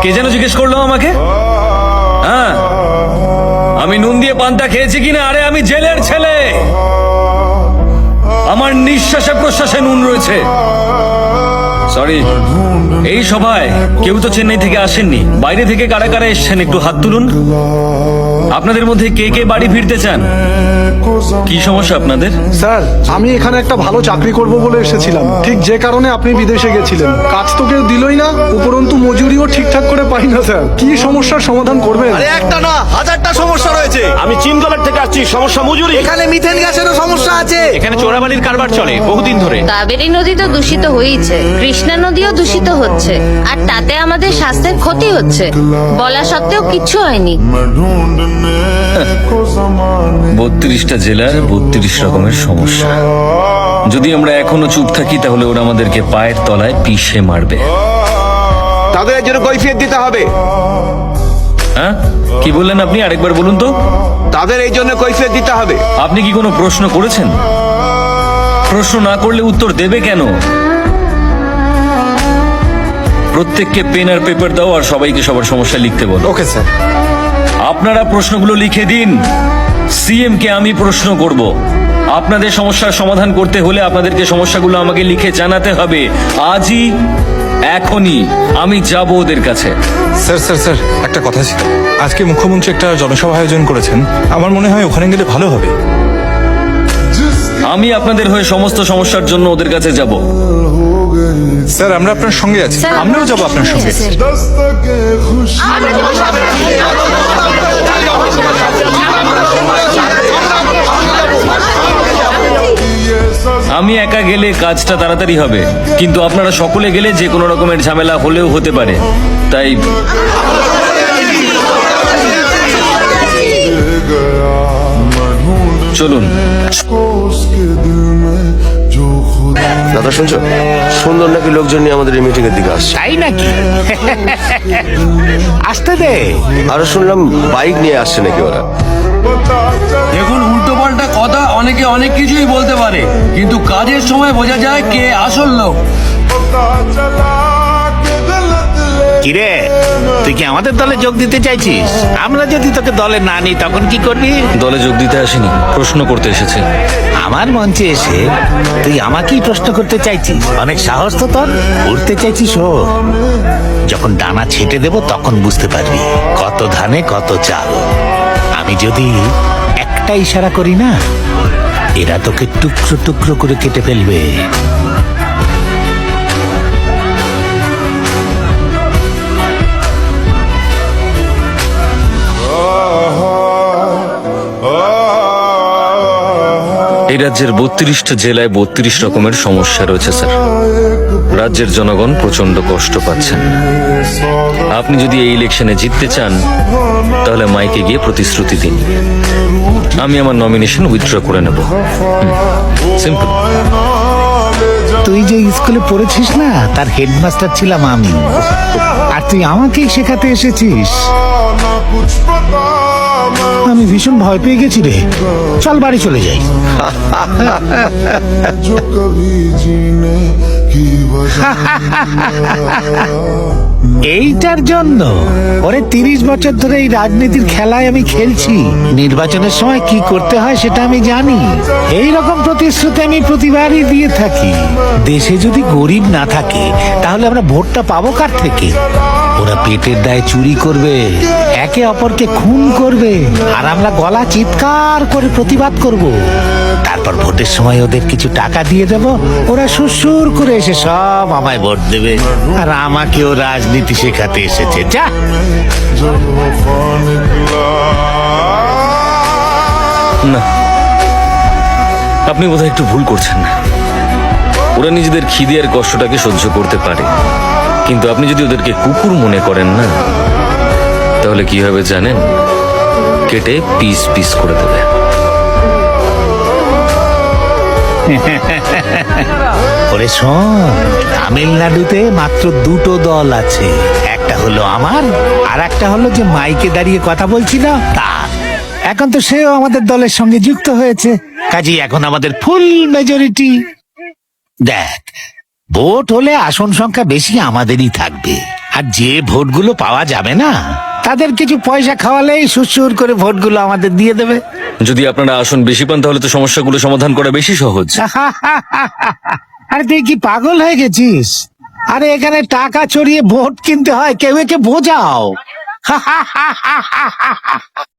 কে যেন জিজ্ঞেস করলো আমাকে? হ্যাঁ, আমি নুন দিয়ে পান্তা খেয়েছি কিনা? আরে আমি জেলের ছেলে, আমার নিঃশ্বাসে প্রশ্বাসে নুন রয়েছে। সরি, এই সভায় কেউ তো চেন্নাই থেকে আসেননি, বাইরে থেকে কারা কারা এসছেন একটু হাত তুলুন। আপনাদের মধ্যে কে কে বাড়ি ফিরতে চান? কি সমস্যা আপনাদের? স্যার, আমি এখানে একটা ভালো চাকরি করব বলে এসেছিলাম, ঠিক যে কারণে আপনি বিদেশে গেছিলেন। কাজ তো কেউ দিলই না, উপরন্তু মজুরিও ঠিকঠাক করে পাই না স্যার। কি সমস্যার সমাধান করবেন? আরে একটা না, হাজারটা সমস্যা রয়েছে। আমি চিনগলার থেকে আসছি, সমস্যা মজুরি। এখানে মিথেন গ্যাসেরও সমস্যা আছে। এখানে চোরাবালির কারবার চলে বহুদিন ধরে। কাবেরী নদী তো দূষিত হয়েছে, কৃষ্ণা নদীও দূষিত হচ্ছে, আর তাতে আমাদের স্বাস্থ্যের ক্ষতি হচ্ছে। বলা সত্ত্বেও কিচ্ছু হয়নি। 32টা জেলার 32 রকমের সমস্যা। যদি আমরা এখনো চুপ থাকি তাহলে ওরা আমাদেরকে পায়ের তলায় পিষে মারবে। তাদের এর জন্য কৈফিয়ত দিতে হবে। হ্যাঁ, কি বললেন আপনি? আরেকবার বলুন তো। তাদের এই জন্য কৈফিয়ত দিতে হবে। আপনি কি কোনো প্রশ্ন করেছেন? প্রশ্ন না করলে উত্তর দেবে কেন? প্রত্যেককে পেন আর পেপার দাও আর সবাইকে সবার সমস্যা লিখতে বলো। Okay sir. আপনারা প্রশ্নগুলো লিখে দিন। সিএম কে আমি প্রশ্ন করব। আপনাদের সমস্যার সমাধান করতে হলে আপনাদেরকে সমস্যাগুলো আমাকে লিখে জানাতে হবে। আজই, এখনই আমি যাব ওদের কাছে। স্যার স্যার স্যার, একটা কথা ছিল। আজকে মুখ্যমন্ত্রী একটা জনসভা আয়োজন করেছেন, আমার মনে হয় ওখানে গেলে ভালো হবে। আমি আপনাদের হয়ে সমস্ত সমস্যার জন্য ওদের কাছে যাব। স্যার, আমরা আপনার সঙ্গে আছি, স্যার, আমরাও যাবো আপনার সঙ্গে। আমি একা গেলে কাজটা তাড়াতাড়ি হবে, কিন্তু আপনারা সকলে গেলে যে কোনো রকমের ঝামেলা হলেও হতে পারে। তাই চলুন। দাদা শুনছো, সুন্দর নাকি লোকজন নিয়ে আমাদের এই মিটিং এর দিকে আসছে। তাই নাকি? আসতে দে। আরো শুনলাম বাইক নিয়ে আসছে নাকি ওরা। দেখুন, উল্টো পাল্টা কথা অনেকে অনেক কিছুই বলতে পারে, কিন্তু কাজের সময় বোঝা যায় কে আসল লোক। কিরে, তুই কি আমাদের দলে যোগ দিতে চাইছিস? আমরা যদি তোকে দলে না নিই তখন কি করবি? দলে যোগ দিতে আসিনি, প্রশ্ন করতে এসেছি। আমার মঞ্চে এসে তুই আমাকেই প্রশ্ন করতে চাইছিস? অনেক সাহস তো তোর। উঠতে চাইছিস ও? যখন ডানা ছেটে দেব তখন বুঝতে পারবি কত ধানে কত চাল। আমি যদি একটা ইশারা করি না, এরা তোকে টুকরো টুকরো করে কেটে ফেলবে। এই রাজ্যের 32টা জেলায় 32 রকমের সমস্যা রয়েছে স্যার। রাজ্যের জনগণ প্রচন্ড কষ্ট পাচ্ছেন। আপনি যদি এই ইলেকশনে জিততে চান তাহলে মাইকে গিয়ে প্রতিশ্রুতি দিন, আমি আমার নমিনেশন উইথড্র করে নেব। সিম্পল। তুই যে স্কুলে পড়েছিস না, তার হেডমাস্টার ছিলাম আমি, আর তুই আমাকেই শেখাতে এসেছিস। আমি ভীষণ ভয় পেয়ে গেছি রে। চল বাড়ি চলে যাই। এইটার জন্য ওরে 30 বছর ধরে এই রাজনীতির খেলায় আমি খেলছি। নির্বাচনের সময় কি করতে হয় সেটা আমি জানি। এই রকম প্রতিশ্রুতি আমি প্রতিবারই দিয়ে থাকি। দেশে যদি গরিব না থাকে তাহলে আমরা ভোটটা পাবো কার থেকে? ওরা পেটের দায়ে চুরি করবে, একে অপরকে খুন করবে, আর আমরা গলা চিৎকার করে প্রতিবাদ করব। তারপর ভোটের সময় ওদের কিছু টাকা দিয়ে দেব, ওরা সুরসুর করে এসে সব আমায় ভোট দেবে, আর আমাকেও রাজনীতি শেখাতে এসেছে। যা। না, আপনি বোধহয় একটু ভুল করছেন না। ওরা নিজেদের খিদে আর কষ্টটাকে সহ্য করতে পারে, কিন্তু আপনি যদি ওদেরকে কুকুর মনে করেন না, তাহলে কি হবে জানেন? কেটে পিস পিস করে দেবে। ওরে শোন, তামিলনাড়ুতে মাত্র 2টো দল আছে। একটা হলো আমার, আর একটা হলো যে মাইকে দাঁড়িয়ে কথা বলছিল তার। এখন তো সেও আমাদের দলের সঙ্গে যুক্ত হয়েছে, কাজেই এখন আমাদের ফুল মেজরিটি। দেখ, ভোট হলে আসন সংখ্যা বেশি আমাদেরই থাকবে, আর যে ভোটগুলো পাওয়া যাবে না তাদের কিছু পয়সা খাওয়ালেই সুসুর করে ভোটগুলো আমাদের দিয়ে দেবে। যদি আপনারা আসন বেশি পান তাহলে তো সমস্যাগুলো সমাধান করা বেশি সহজ। আরে তুই কি পাগল হয়ে গেছিস? আরে এখানে টাকা চড়িয়ে ভোট কিনতে হয়, কেউ একে বোঝাও।